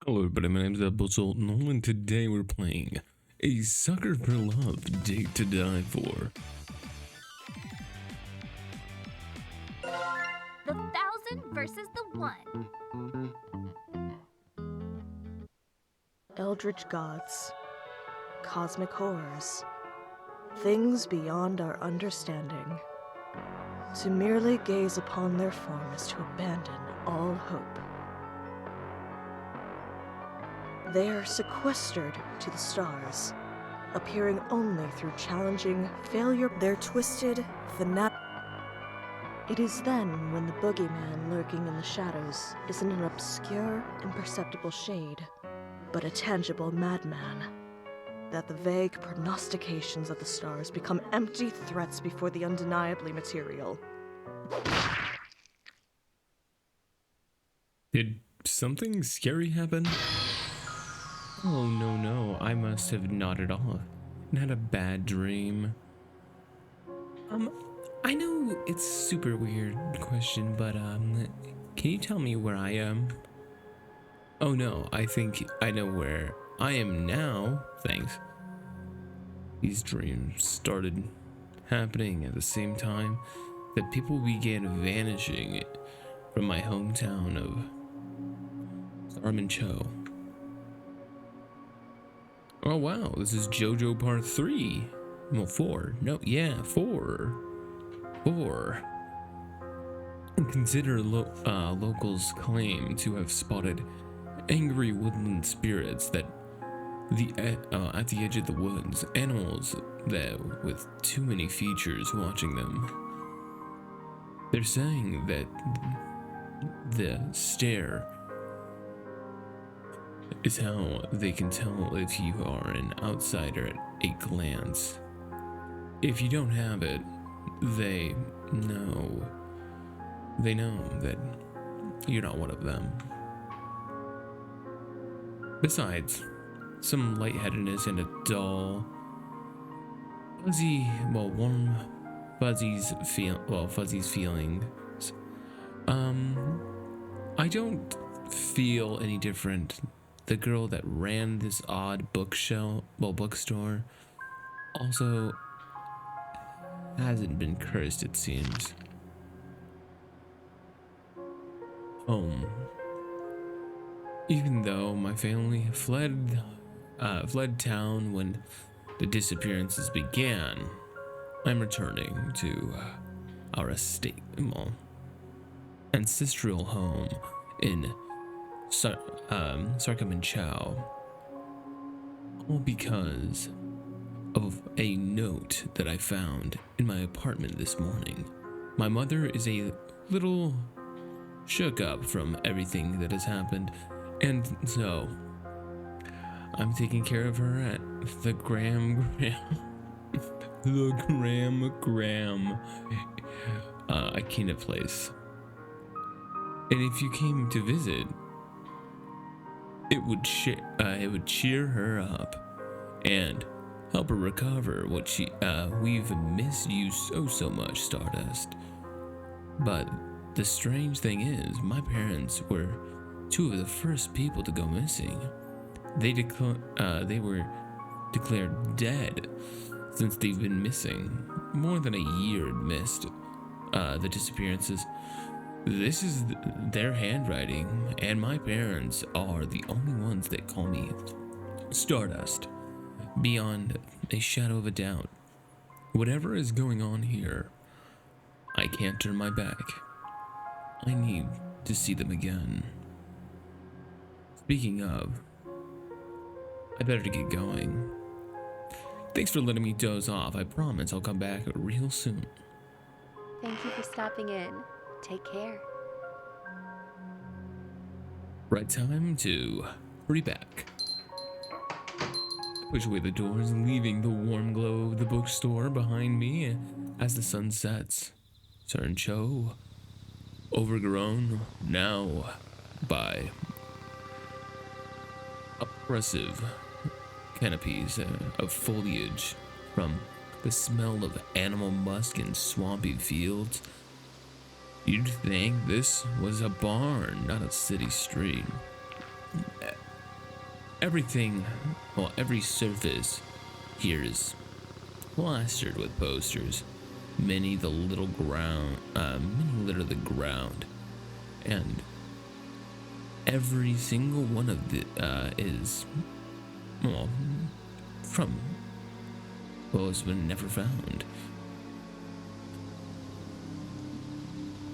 Hello everybody, my name is AbzultNull and today we're playing a Sucker for Love Date to Die For. The 1,000 versus the 1. Eldritch gods, cosmic horrors, things beyond our understanding. To merely gaze upon their form is to abandon all hope. They are sequestered to the stars, appearing only through challenging failure. Their twisted, fanatic. It is then when the boogeyman lurking in the shadows isn't an obscure, imperceptible shade, but a tangible madman, that the vague prognostications of the stars become empty threats before the undeniably material. Did something scary happen? Oh no, I must have nodded off and had a bad dream. I know it's super weird question, but can you tell me where I am? Oh no, I think I know where I am now, thanks. These dreams started happening at the same time that people began vanishing from my hometown of Cho. Oh wow, this is JoJo Part 3. Well, 4. No, yeah, 4. 4. Consider locals claim to have spotted angry woodland spirits that at the edge of the woods, animals that with too many features watching them. They're saying that the stare is how they can tell if you are an outsider at a glance. If you don't have it, they know that you're not one of them. Besides, some lightheadedness and a dull, warm, fuzzies feelings. I don't feel any different. The girl that ran this odd bookstore, also hasn't been cursed, it seems. Home. Even though my family fled town when the disappearances began, I'm returning to our ancestral home in Sarkamanchow, all because of a note that I found in my apartment this morning. My mother is a little shook up from everything that has happened, and so I'm taking care of her at the Graham Akina place. And if you came to visit, it would cheer her up and help her recover what we've missed you so much, Stardust. But the strange thing is, my parents were two of the first people to go missing. They were declared dead since they've been missing. More than a year missed the disappearances. This is their handwriting, and my parents are the only ones that call me Stardust, beyond a shadow of a doubt. Whatever is going on here, I can't turn my back. I need to see them again. Speaking of, I better get going. Thanks for letting me doze off. I promise I'll come back real soon. Thank you for stopping in. Take care. Right time to hurry back. Push away the doors, leaving the warm glow of the bookstore behind me as the sun sets. Cho, overgrown now by oppressive canopies of foliage from the smell of animal musk and swampy fields. You'd think this was a barn, not a city street. Everything, well, every surface here is plastered with posters. Many litter the ground, and every single one of the is, well, from what has been never found.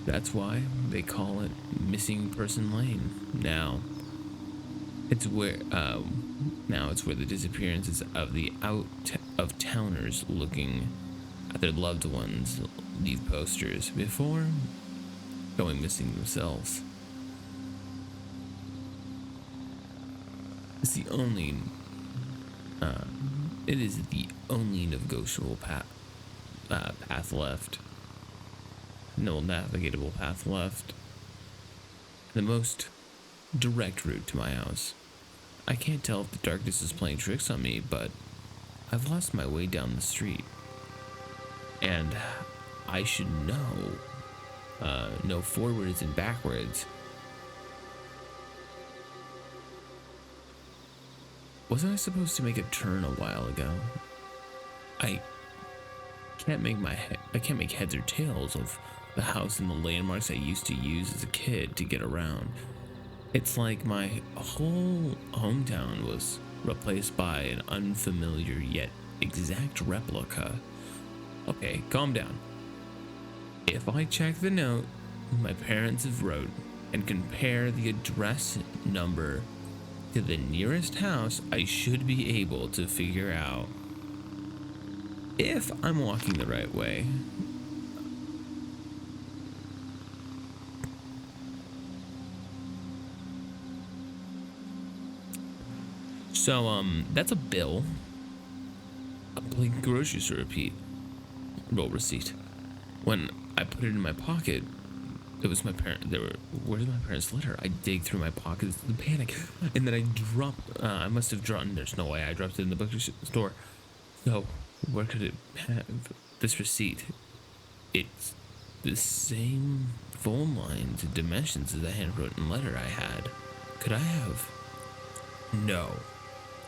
That's why they call it Missing Person Lane. Now it's where the disappearances of the out-of-towners looking at their loved ones leave posters before going missing themselves. It's the only it is the only negotiable path left. No navigatable path left. The most direct route to my house. I can't tell if the darkness is playing tricks on me, but I've lost my way down the street. And I should know forwards and backwards. Wasn't I supposed to make a turn a while ago? I can't make heads or tails of the house and the landmarks I used to use as a kid to get around. It's like my whole hometown was replaced by an unfamiliar yet exact replica. Okay, calm down. If I check the note my parents have wrote and compare the address number to the nearest house, I should be able to figure out if I'm walking the right way. So, that's a bill. A blank grocery store receipt. When I put it in my pocket, it was my parent. Where's my parents' letter? I dig through my pockets in panic, and then I dropped. I must have dropped. There's no way I dropped it in the bookstore. So, where could it have this receipt? It's the same phone lines and dimensions as the handwritten letter I had. Could I have? No.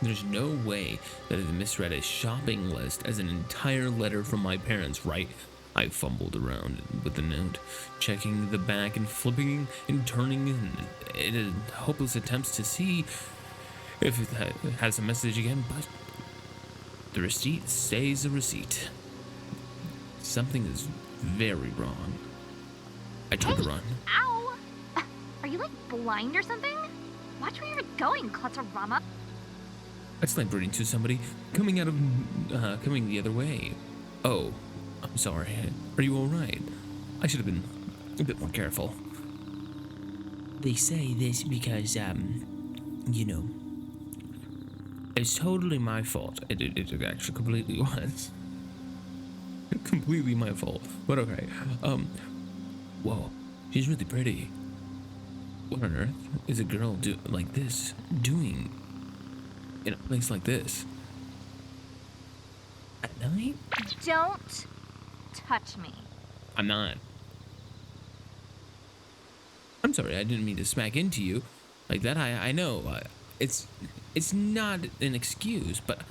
There's no way that I misread a shopping list as an entire letter from my parents, right? I fumbled around with the note, checking the back and flipping and turning in hopeless attempts to see if it has a message again, but the receipt stays a receipt. Something is very wrong. I took a run. Ow! Are you like blind or something? Watch where you're going, Clutterama. I slammed right into somebody coming the other way. Oh, I'm sorry. Are you all right? I should have been a bit more careful. They say this because, it's totally my fault. It actually completely was. Completely my fault. But okay. Whoa, she's really pretty. What on earth is a girl doing in a place like this? At night? Don't touch me. I'm not. I'm sorry, I didn't mean to smack into you like that. I know. It's not an excuse, but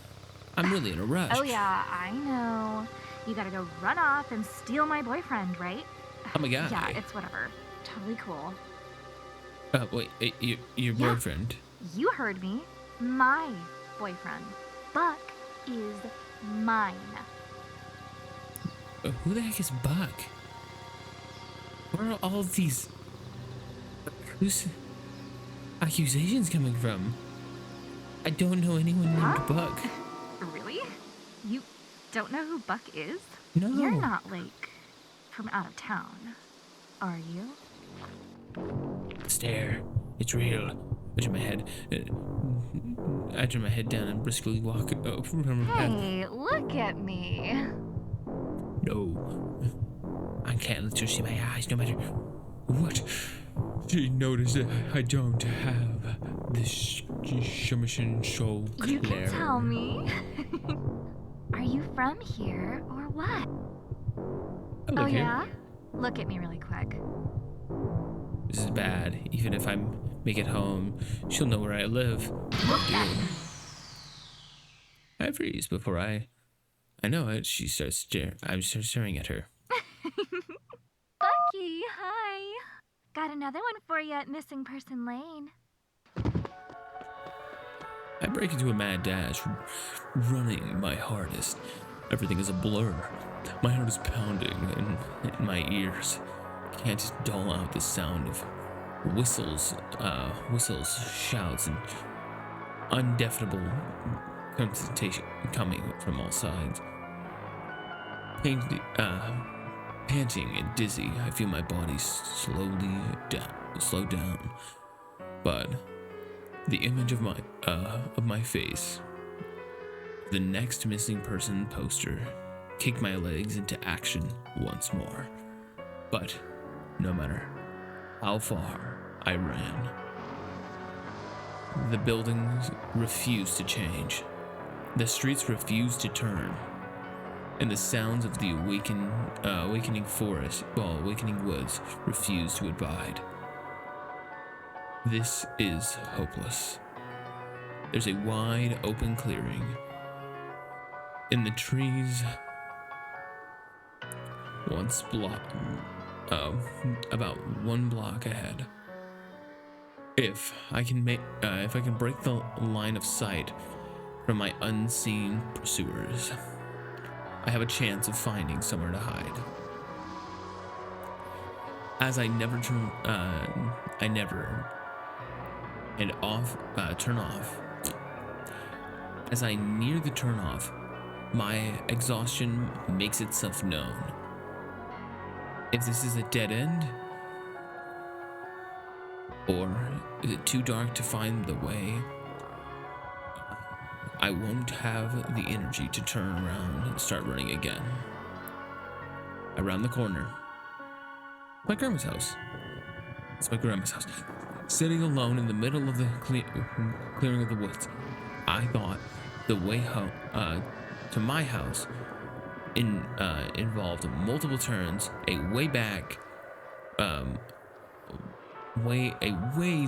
I'm really in a rush. Oh yeah, I know. You gotta go run off and steal my boyfriend, right? Oh my god. Yeah, it's whatever. Totally cool. Wait, your boyfriend? You heard me. My boyfriend. Buck is mine. Who the heck is Buck? Where are all of these accusations coming from? I don't know anyone named Buck. Really? You don't know who Buck is? No. You're not, from out of town, are you? Stare. It's real. I turn my head down and briskly walk from her path. Hey, look at me. No. I can't let you see my eyes no matter what. She noticed that I don't have this shimmishin so clear. You can tell me. Are you from here or what? Oh yeah? Look at me really quick. This is bad. Even if I make it home, she'll know where I live. Look at Dude. me. I freeze before I know it. I start staring at her. Bucky, hi. Got another one for you at Missing Person Lane. I break into a mad dash, running my hardest. Everything is a blur. My heart is pounding in my ears. Can't dull out the sound of whistles, shouts, and undefinable concentration coming from all sides. Panting and dizzy, I feel my body slow down. But the image of my face, the next missing person poster, kicked my legs into action once more. But no matter how far I ran, the buildings refused to change. The streets refused to turn. And the sounds of the awakening woods refused to abide. This is hopeless. There's a wide open clearing. In the trees, about 1 block ahead. If I can break the line of sight from my unseen pursuers, I have a chance of finding somewhere to hide. As I turn off. As I near the turn off, my exhaustion makes itself known. If this is a dead end, or is it too dark to find the way, I won't have the energy to turn around and start running again. Around the corner, my grandma's house. It's my grandma's house. Sitting alone in the middle of the clearing of the woods. I thought the way home to my house involved multiple turns, a ways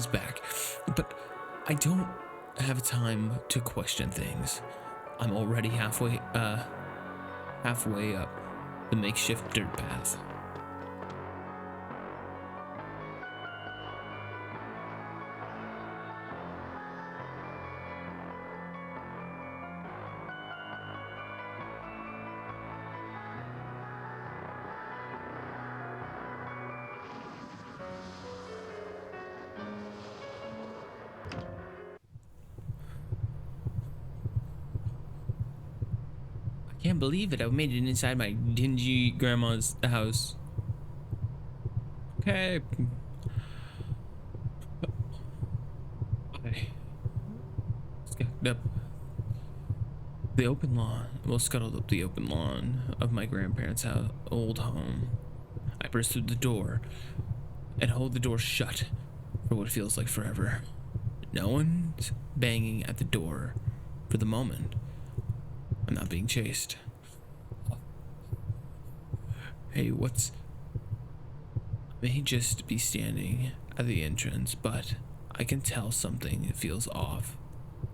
back, but I don't have time to question things. I'm already halfway up the makeshift dirt path. I can't believe it. I made it inside my dingy grandma's house. Okay. I scuttled up the open lawn. Scuttled up the open lawn of my grandparents' old home. I burst through the door and hold the door shut for what feels like forever. No one's banging at the door for the moment. I'm not being chased. Hey, I may just be standing at the entrance, but I can tell something feels off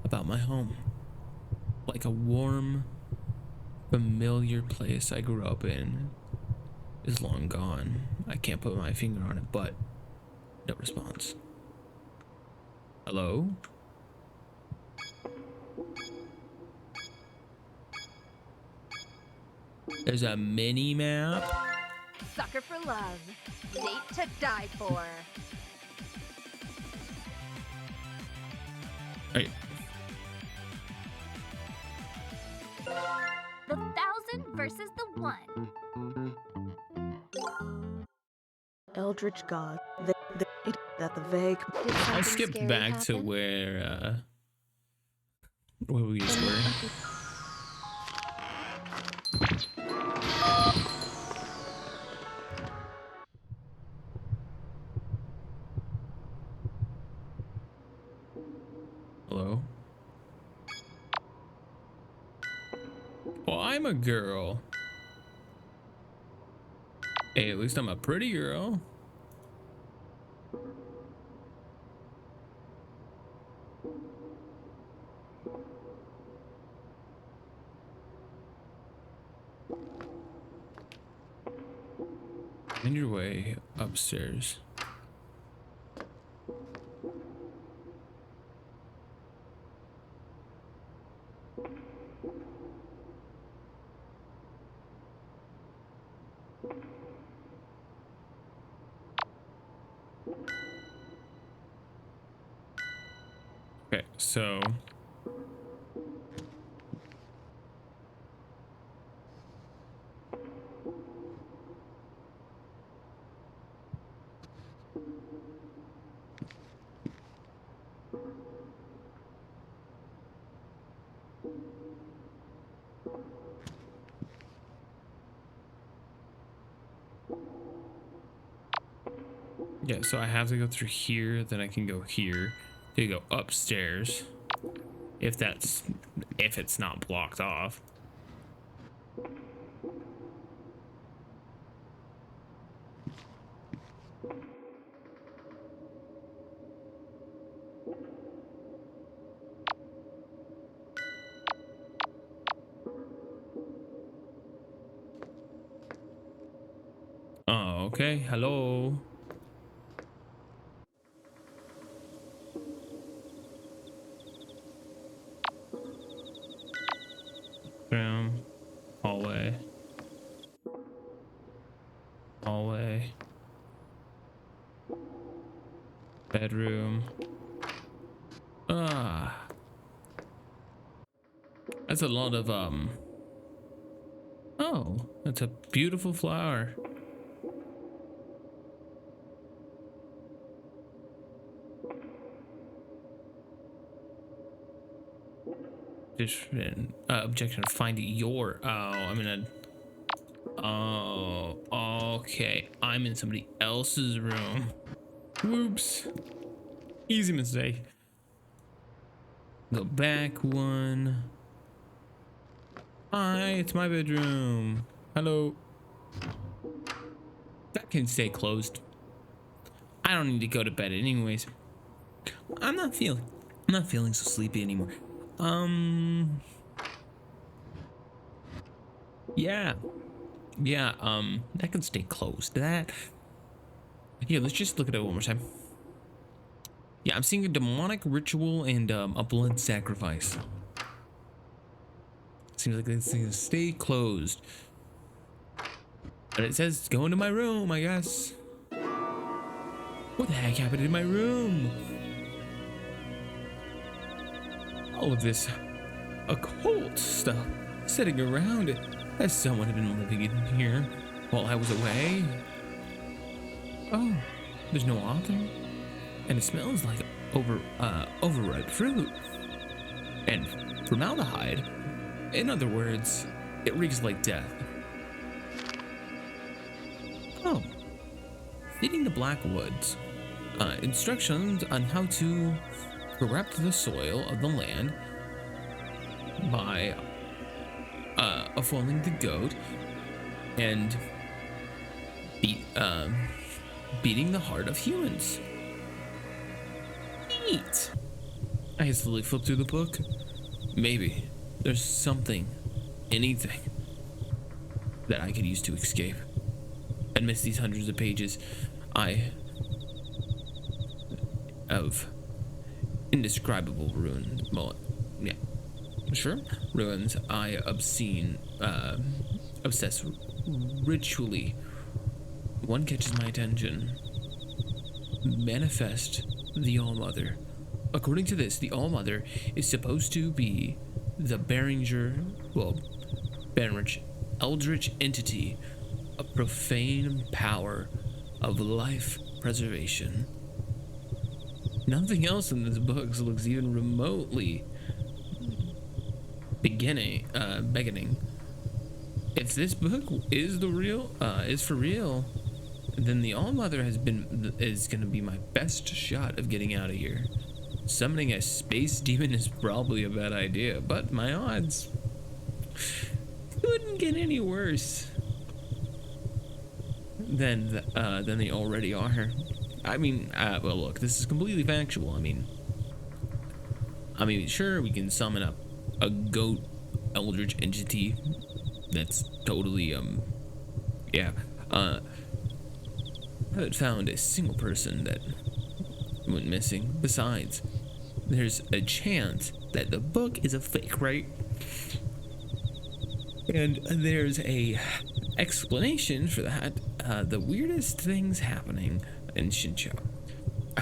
about my home. Like a warm, familiar place I grew up in is long gone. I can't put my finger on it, but no response. Hello? There's a mini map. Sucker for love. Date to die for. Right. The 1,000 versus the 1. Eldritch God, that the vague. Did I something skipped scary back to happen? where we just were. Hello? Well, I'm a girl. Hey, at least I'm a pretty girl. Find your way upstairs. Okay, so yeah, so I have to go through here, then I can go here. You go upstairs if it's not blocked off. Oh, okay. Hello. Room. Hallway. Hallway. Bedroom. Ah. That's a lot of oh, that's a beautiful flower. Objection, find your. Oh, I'm in a. Oh, okay. I'm in somebody else's room. Whoops. Easy mistake. Go back one. Hi, it's my bedroom. Hello. That can stay closed. I don't need to go to bed anyways. I'm not feeling so sleepy anymore. Yeah, that can stay closed. That, yeah, let's just look at it one more time. Yeah, I'm seeing a demonic ritual and a blood sacrifice. Seems like it's gonna stay closed, but it says go into my room, I guess. What the heck happened in my room? All of this occult stuff sitting around it, as someone had been living in here while I was away. Oh, there's no author, and it smells like overripe fruit and formaldehyde. In other words, it reeks like death. Oh, feeding the black woods. Instructions on how to corrupt the soil of the land by foiling the goat and beating the heart of humans. Neat. I hastily flipped through the book. Maybe there's something, anything, that I could use to escape. Amidst these hundreds of pages, of indescribable ruin. Well, yeah, sure, ruins. I obsess ritually. One catches my attention. Manifest the All-Mother. According to this, the All-Mother is supposed to be the eldritch entity, a profane power of life preservation. Nothing else in this book looks even remotely beginning. If this book is for real, then the All-Mother is gonna be my best shot of getting out of here. Summoning a space demon is probably a bad idea, but my odds couldn't get any worse than they already are. I mean, well, look, this is completely factual. I mean, sure, we can summon up a goat eldritch entity. That's totally, yeah. haven't found a single person that went missing. Besides, there's a chance that the book is a fake, right? And there's a explanation for that. The weirdest things happening in Shincho.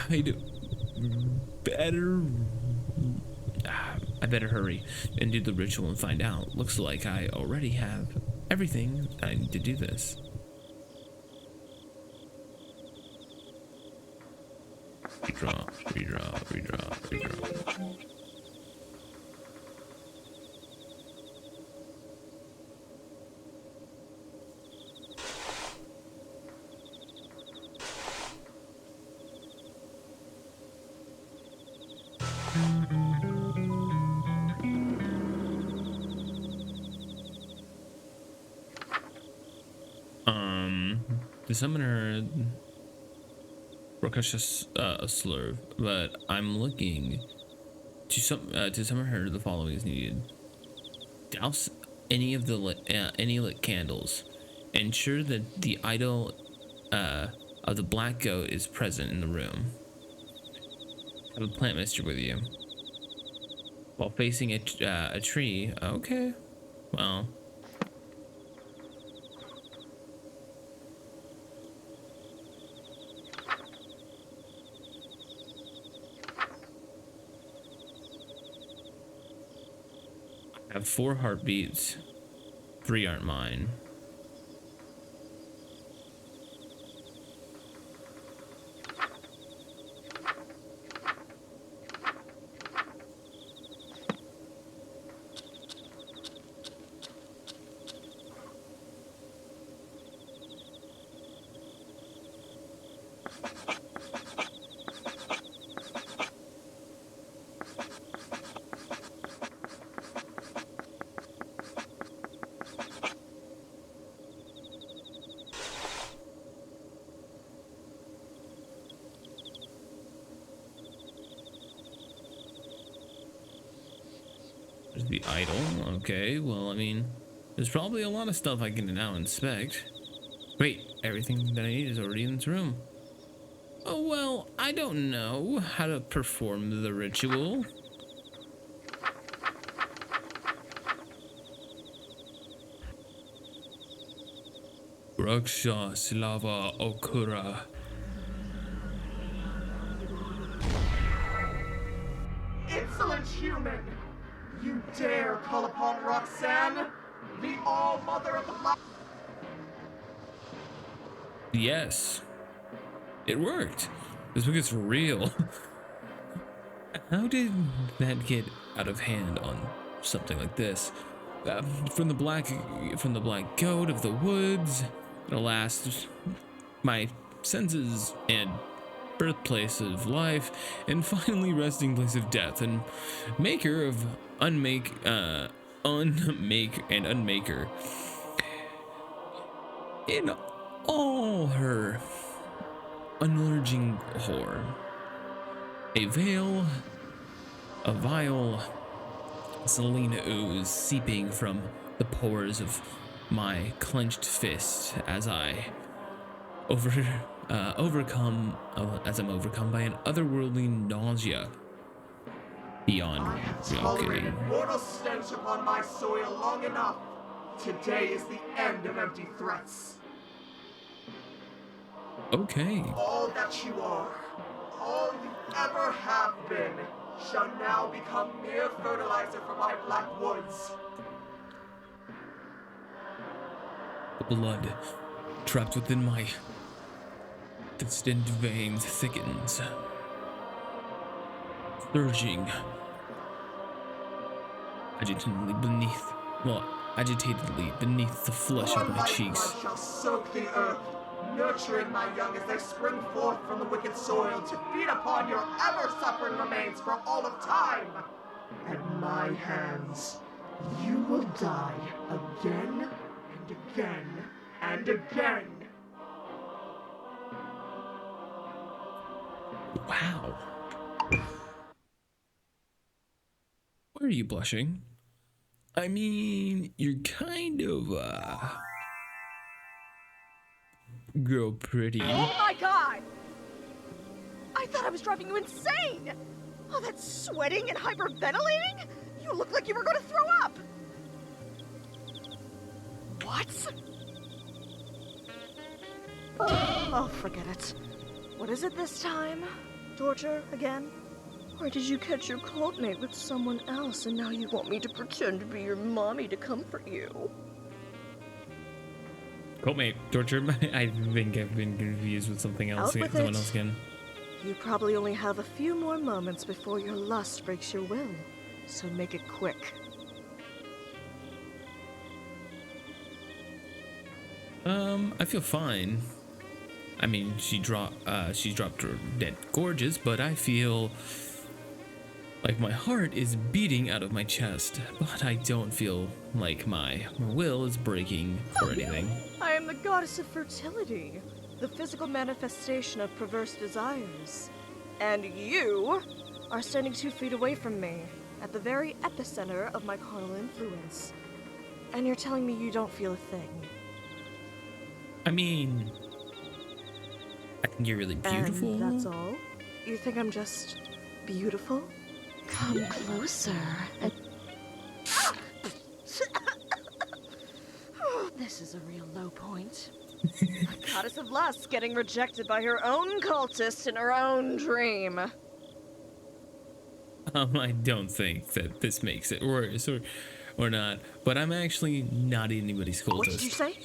I'd better I better hurry and do the ritual and find out. Looks like I already have everything I need to do this. Redraw, redraw, redraw, redraw. The summoner Rakasha a slur, but I'm looking to summon her. The following is needed: douse any of the any lit candles, ensure that the idol of the black goat is present in the room. Have a plant mister with you while facing a tree. Okay, well. I have 4 heartbeats, 3 aren't mine. There's the idol. Okay, well, I mean, there's probably a lot of stuff I can now inspect. Wait, everything that I need is already in this room. Oh, well, I don't know how to perform the ritual. Raksha Slava Okura. Insolent human! You dare call upon Roxanne, the all-mother of the light? Yes, it worked. This book is real. How did that get out of hand on something like this? From the black goat of the woods. Alas, my senses and birthplace of life, and finally resting place of death, and maker of unmake and unmaker. In all her unurging horror, a vile Selena ooze seeping from the pores of my clenched fist as I I'm overcome by an otherworldly nausea beyond I have no tolerated kidding. mortal stench upon my soil long enough. Today is the end of empty threats. Okay. All that you are, all you ever have been, shall now become mere fertilizer for my black woods. The blood trapped within my distended veins thickens, surging agitatedly beneath the flesh Your of my cheeks. lifeblood shall soak the earth, nurturing my young as they spring forth from the wicked soil to feed upon your ever-suffering remains for all of time. At my hands, you will die again and again and again. Wow. Why are you blushing? I mean, you're kind of, grow pretty. Oh my god! I thought I was driving you insane! Oh, that sweating and hyperventilating? You look like you were going to throw up! What? Oh, forget it. What is it this time? Torture again? Or did you catch your cult mate with someone else and now you want me to pretend to be your mommy to comfort you? Cultmate, torture. I think I've been confused with something else. Out with Someone it. else again. You probably only have a few more moments before your lust breaks your will, so make it quick. I feel fine. I mean, she's dropped her dead gorgeous, but I feel like my heart is beating out of my chest, but I don't feel like my will is breaking or anything. I am the goddess of fertility, the physical manifestation of perverse desires. And you are standing 2 feet away from me, at the very epicenter of my carnal influence. And you're telling me you don't feel a thing. I mean, I think you're really beautiful. And that's all? You think I'm just beautiful? Come closer. This is a real low point. A goddess of lust getting rejected by her own cultist in her own dream. I don't think that this makes it worse or not, but I'm actually not anybody's cultist. What did you say?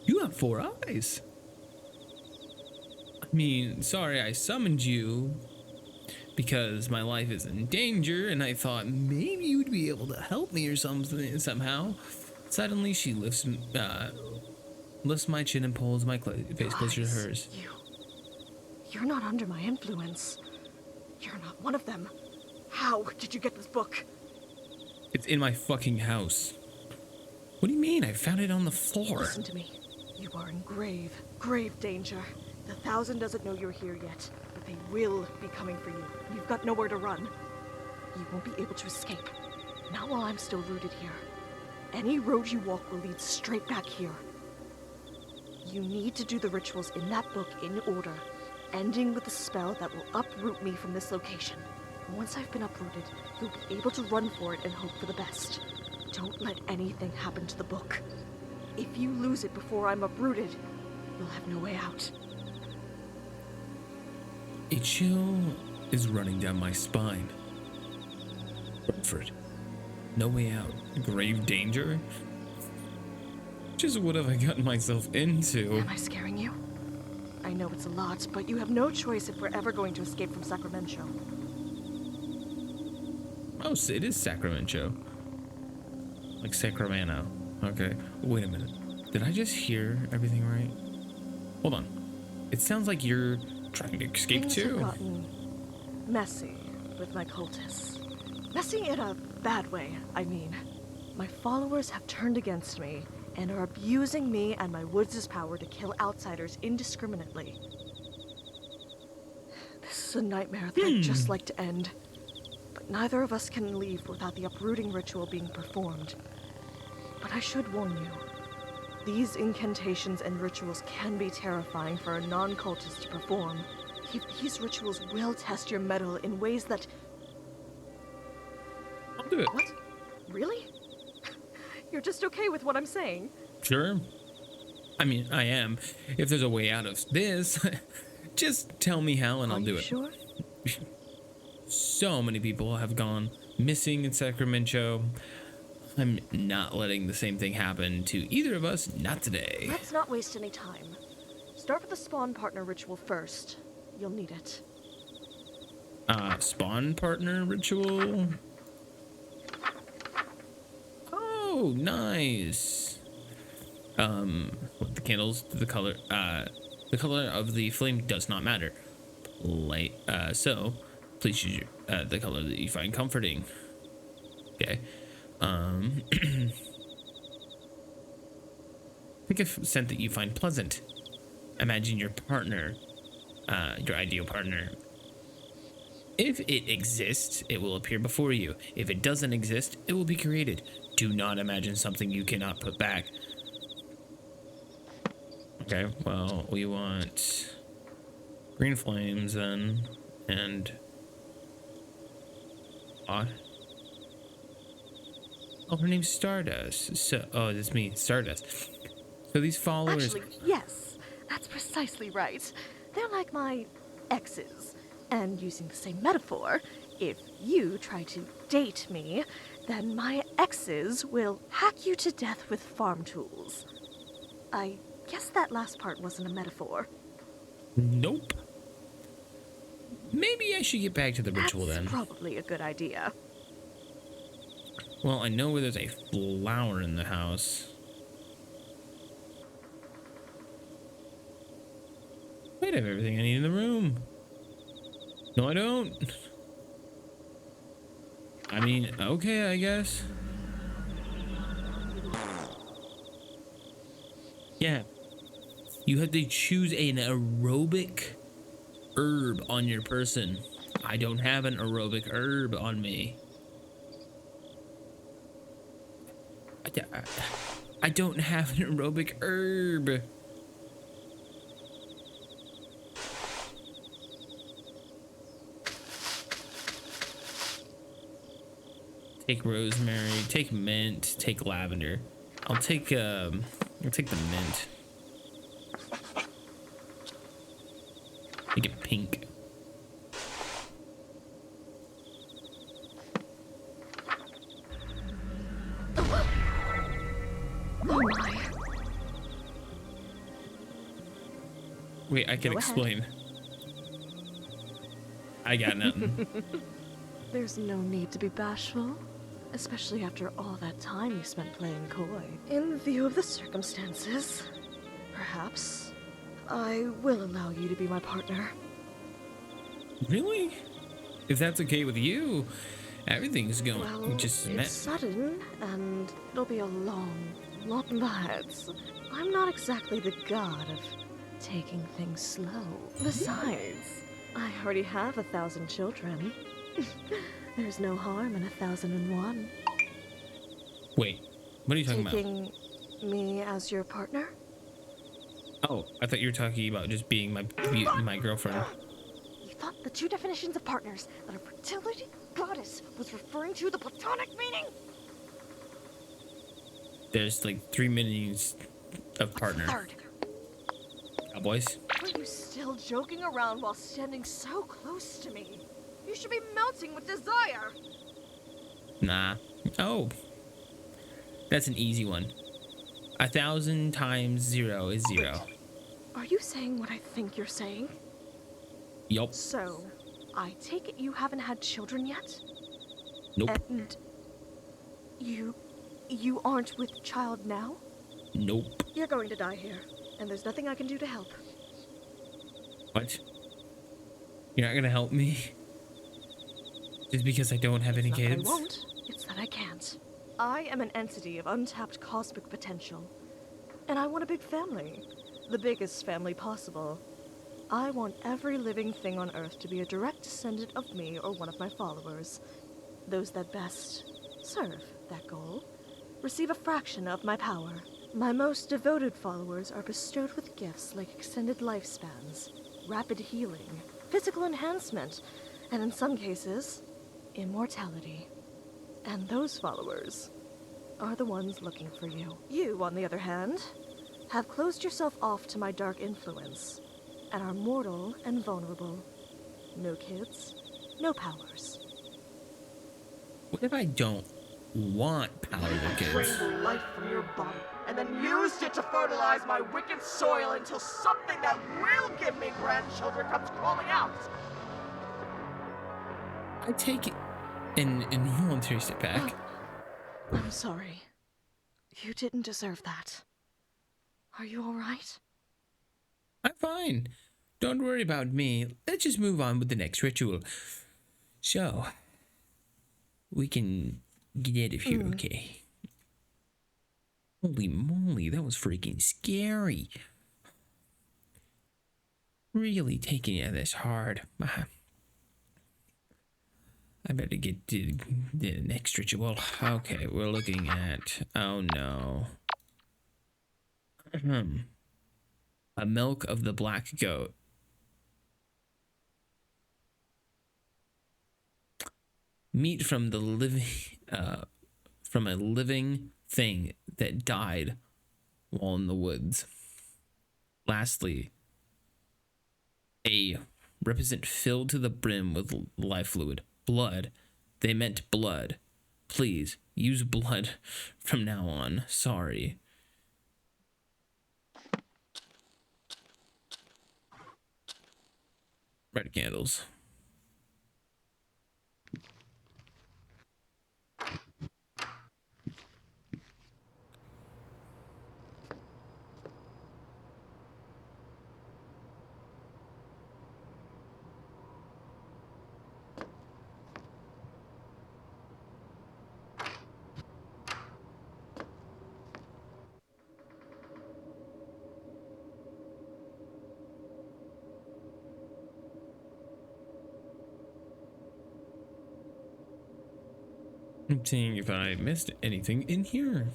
You have 4 eyes. I mean, sorry I summoned you because my life is in danger and I thought maybe you'd be able to help me or something somehow. Suddenly she lifts my chin and pulls my face closer to hers. You're not under my influence. You're not one of them. How did you get this book? It's in my fucking house. What do you mean? I found it on the floor. Listen to me. You are in grave, grave danger. The 1,000 doesn't know you're here yet, but they will be coming for you. You've got nowhere to run. You won't be able to escape. Not while I'm still rooted here. Any road you walk will lead straight back here. You need to do the rituals in that book in order, ending with a spell that will uproot me from this location. Once I've been uprooted, you'll be able to run for it and hope for the best. Don't let anything happen to the book. If you lose it before I'm uprooted, you'll have no way out. A chill is running down my spine. Redford, no way out. Grave danger? Just what have I gotten myself into? Am I scaring you? I know it's a lot, but you have no choice if we're ever going to escape from Sacramento. Oh, so it is Sacramento. Like Sacramento. Okay. Wait a minute. Did I just hear everything right? Hold on. It sounds like you're trying to escape Things too. have gotten messy with my cultists. Messy in a bad way, I mean. My followers have turned against me and are abusing me and my woods' power to kill outsiders indiscriminately. This is a nightmare that I'd just like to end. But neither of us can leave without the uprooting ritual being performed. But I should warn you, these incantations and rituals can be terrifying for a non-cultist to perform. These rituals will test your mettle in ways that... I'll do it. What? Really? You're just okay with what I'm saying? Sure. I mean, I am. If there's a way out of this, just tell me how and I'll do it. Sure? So many people have gone missing in Sacramento. I'm not letting the same thing happen to either of us, not today. Let's not waste any time. Start with the spawn partner ritual first. You'll need it. Spawn partner ritual? Oh, nice. What the candles, the color of the flame does not matter. So please choose the color that you find comforting. Okay. Think of scent that you find pleasant. Imagine your partner, your ideal partner. If it exists, it will appear before you. If it doesn't exist, it will be created. Do not imagine something you cannot put back. Okay, well, we want green flames then, and oh, her name's Stardust. So, oh, that's me, Stardust. So these followers. Actually, yes, that's precisely right. They're like my exes. And using the same metaphor, if you try to date me, then my exes will hack you to death with farm tools. I guess that last part wasn't a metaphor. Nope. Maybe I should get back to the ritual That's then. probably a good idea. Well, I know where there's a flower in the house. Wait, I have everything I need in the room. No, I don't. I mean, okay, I guess. Yeah. You have to choose an aerobic herb on your person. I don't have an aerobic herb on me. I don't have an aerobic herb. Take rosemary, take mint, take lavender. I'll take the mint. Make it pink. Oh my. Wait, I can Go ahead. explain. I got nothing. There's no need to be bashful, especially after all that time you spent playing coy. In view of the circumstances, perhaps I will allow you to be my partner. Really? If that's okay with you, everything's going. Well, We just it's met. sudden, and it'll be a long, but I'm not exactly the god of taking things slow. Besides, I already have 1,000 children. There's no harm in 1,001. Wait, what are you talking about? Taking me as your partner? Oh, I thought you were talking about just being my girlfriend. You thought the two definitions of partners that a fertility goddess was referring to the platonic meaning? There's like 3 meanings of partner. Third. Cowboys. Are you still joking around while standing so close to me? You should be melting with desire. Nah. Oh. That's an easy one. 1,000 times 0 is 0. Are you saying what I think you're saying? Yup. So, I take it you haven't had children yet? Nope. And you aren't with child now? Nope. You're going to die here, and there's nothing I can do to help. What? You're not gonna help me? Just because I don't have any It's not that kids? I won't, it's that I can't. I am an entity of untapped cosmic potential, and I want a big family. The biggest family possible. I want every living thing on Earth to be a direct descendant of me or one of my followers. Those that best serve that goal receive a fraction of my power. My most devoted followers are bestowed with gifts like extended lifespans, rapid healing, physical enhancement, and in some cases, immortality. And those followers are the ones looking for you. You, on the other hand, have closed yourself off to my dark influence and are mortal and vulnerable. No kids, no powers. What if I don't want powerful kids? Drained life from your body, and then used it to fertilize my wicked soil until something that will give me grandchildren comes crawling out. I take it an involuntary step back. I'm sorry. You didn't deserve that. Are you all right? I'm fine. Don't worry about me. Let's just move on with the next ritual. So, we can get out of here, okay? Holy moly, that was freaking scary. Really taking it this hard. I better get to the next ritual. Okay, we're looking at... Oh, no. A milk of the black goat. Meat from the living, from a living thing that died while in the woods. Lastly, a represent filled to the brim with life fluid. Blood. They meant blood. Please use blood from now on. Sorry. Red candles. I'm seeing if I missed anything in here.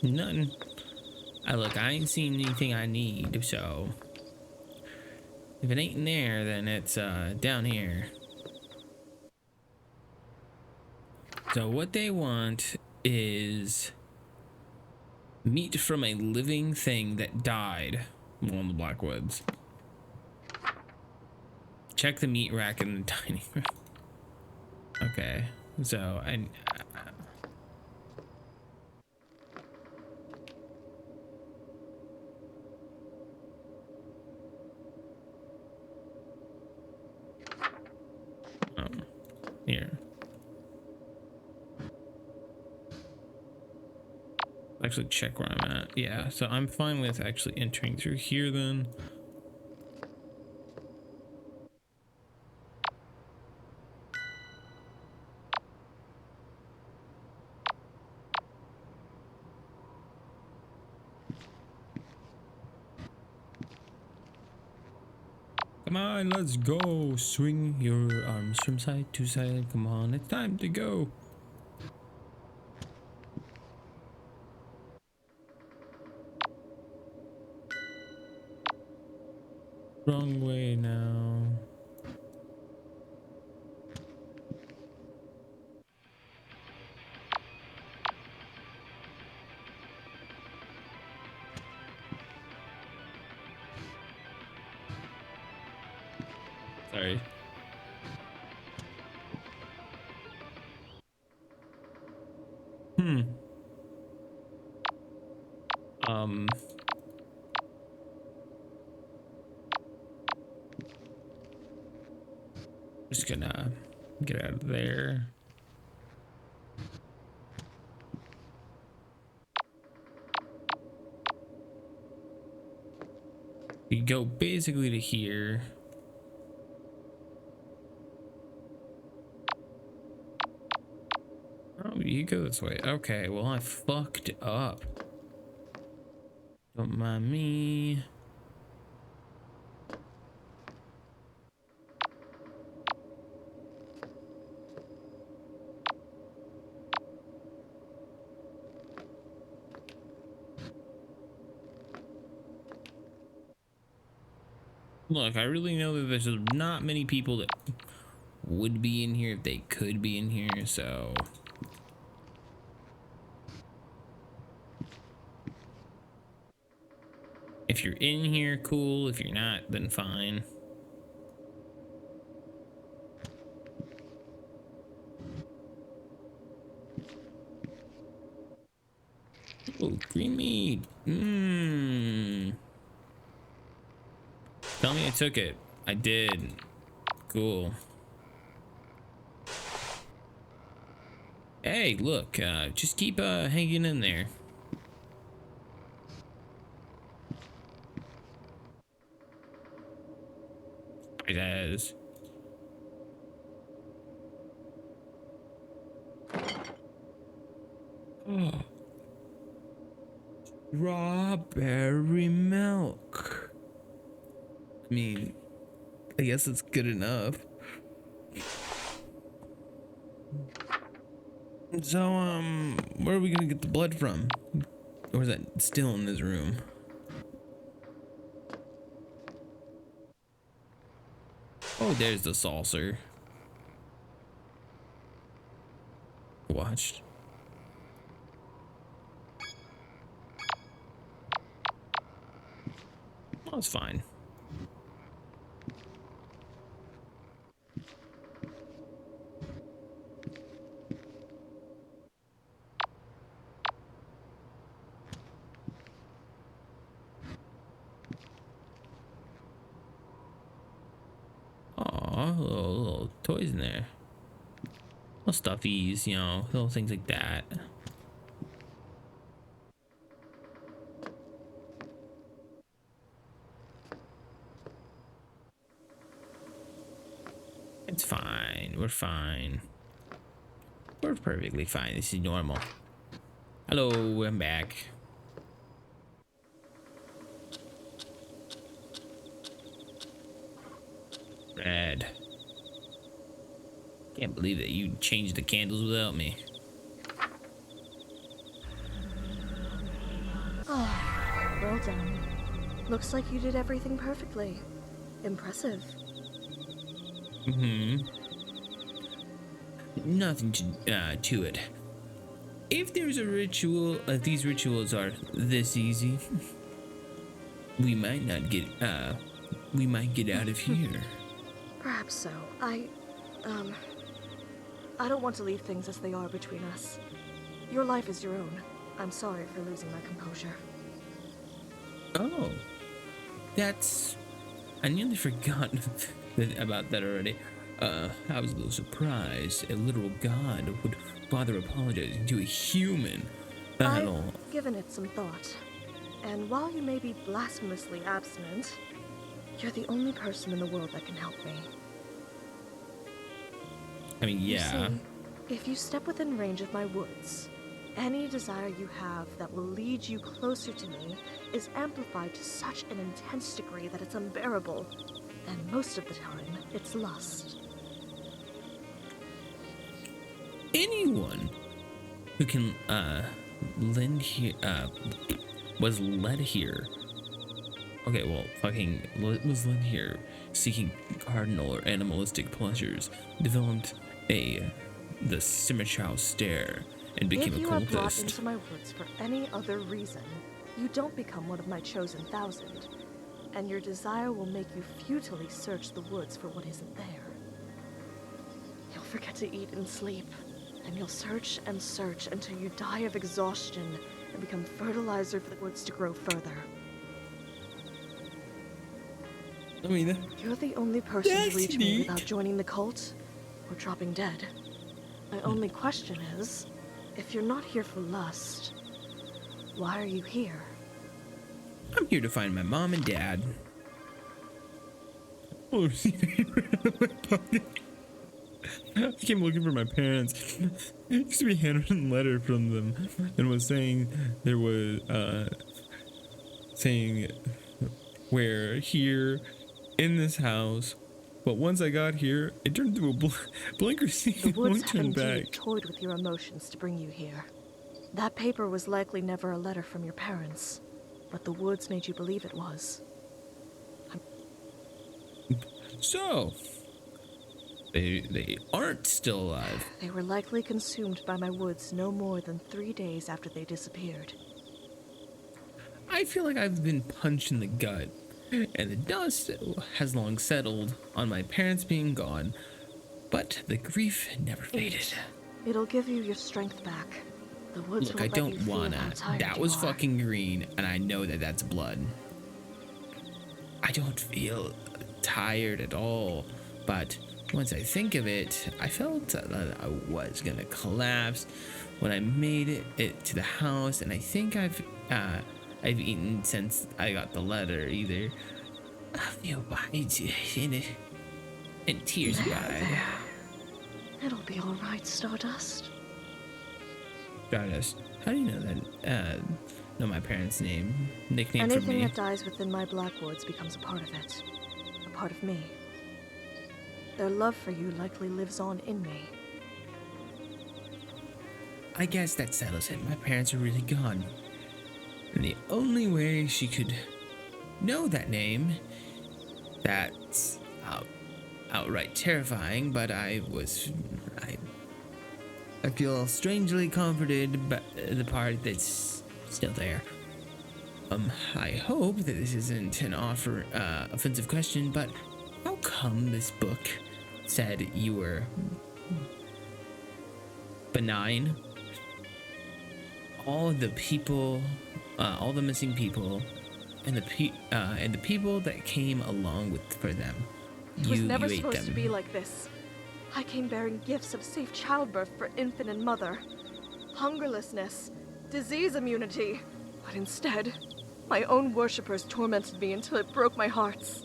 Nothing. Look, I ain't seen anything I need, so if it ain't in there, then it's down here. So what they want is meat from a living thing that died while in the Blackwoods. Check the meat rack in the dining room. Okay, so here. Actually check where I'm at. Yeah, so I'm fine with actually entering through here then. Come on, let's go. Swing your arms from side to side. Come on, it's time to go. Wrong way now. Sorry. Just gonna get out of there. You go basically to here. Oh, you go this way. Okay, well, I fucked up. Don't mind me. Look, I really know that there's not many people that would be in here if they could be in here, so if you're in here, cool. If you're not, then fine. Oh, green meat. Tell me I took it. I did. Cool. Hey, look, just keep hanging in there. says. Oh. Strawberry milk. I mean, I guess it's good enough. So, where are we gonna get the blood from? Or is that still in this room? Oh, there's the saucer. Watched. Oh, it's fine. Aw, little toys in there. Little stuffies, you know, little things like that. It's fine. We're fine. We're perfectly fine. This is normal. Hello, I'm back. Red. Can't believe that you changed the candles without me. Oh, well done. Looks like you did everything perfectly. Impressive. Nothing to it. If there's a ritual, if these rituals are this easy, we might not get, we might get out of here. Perhaps so. I don't want to leave things as they are between us. Your life is your own. I'm sorry for losing my composure. Oh, that's... I nearly forgot about that already. I was a little surprised a literal god would bother apologizing to a human. I've given it some thought. And while you may be blasphemously abstinent, you're the only person in the world that can help me. I mean, yeah. You see, if you step within range of my woods, any desire you have that will lead you closer to me is amplified to such an intense degree that it's unbearable. And most of the time, it's lust. Anyone who can lend here was led here. Okay, well, fucking was led here seeking cardinal or animalistic pleasures, developed the symmetrical stare and became if a you are brought cultist. into my woods for any other reason, you don't become one of my chosen 1,000, and your desire will make you futilely search the woods for what isn't there. You'll forget to eat and sleep, and you'll search and search until you die of exhaustion and become fertilizer for the woods to grow further. I mean, You're the only person to that's reach me neat. without joining the cult or dropping dead. My only question is, if you're not here for lust, why are you here? I'm here to find my mom and dad. Oh, I came looking for my parents. I used to be handwritten letter from them and was saying there was saying we're here in this house, but once I got here it turned into a blinker scene. The woods Won't have turn indeed back. toyed with your emotions to bring you here. That paper was likely never a letter from your parents, but the woods made you believe it was. So they aren't still alive. They were likely consumed by my woods no more than 3 days after they disappeared. I feel like I've been punched in the gut, and the dust has long settled on my parents being gone, but the grief never faded. It'll give you your strength back. The woods Look, won't I let don't you feel wanna. how tired That you was are. fucking green, and I know that that's blood. I don't feel tired at all, but once I think of it, I felt that I was gonna collapse when I made it to the house, and I think I've eaten since I got the letter. Either I feel And tears bride. It'll be all right, Stardust. Stardust. How do you know that? Know my parents' nickname for Anything me. that dies within my blackboards becomes a part of it. A part of me. Their love for you likely lives on in me. I guess that settles it. My parents are really gone. And the only way she could know that name, that's outright terrifying, but I feel strangely comforted by the part that's still there. I hope that this isn't an offensive question, but how come this book said you were benign? All the people, all the missing people, and the people that came along with for them. It was never you ate supposed them. to be like this. I came bearing gifts of safe childbirth for infant and mother, hungerlessness, disease immunity. But instead, my own worshippers tormented me until it broke my hearts.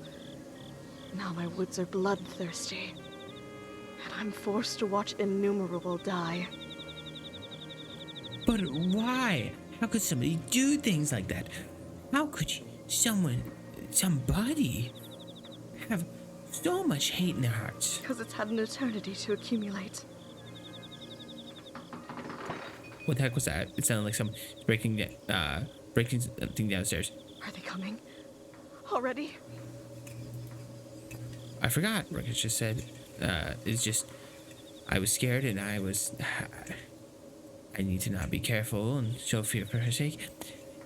Now my woods are bloodthirsty, and I'm forced to watch innumerable die. But why? How could somebody do things like that? How could somebody have so much hate in their hearts? Because it's had an eternity to accumulate. What the heck was that? It sounded like someone breaking something downstairs. Are they coming? Already? I forgot. Ricketts just said, it's just, I was scared and I need to not be careful and show fear for her sake.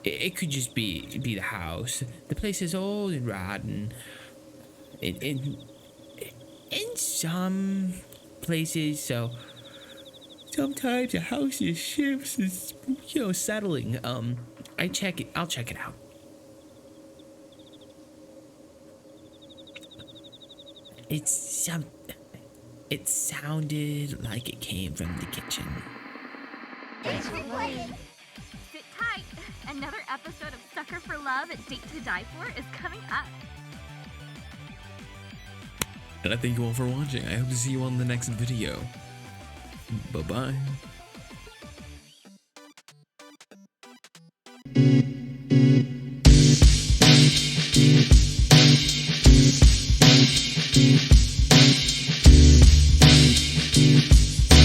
It could just be the house. The place is old and rotten. In some places, so sometimes the house is shifts, is settling. I'll check it out. It sounded like it came from the kitchen. Sit tight. Another episode of Sucker for Love at Date to Die For is coming up. And I thank you all for watching. I hope to see you on the next video. Bye-bye.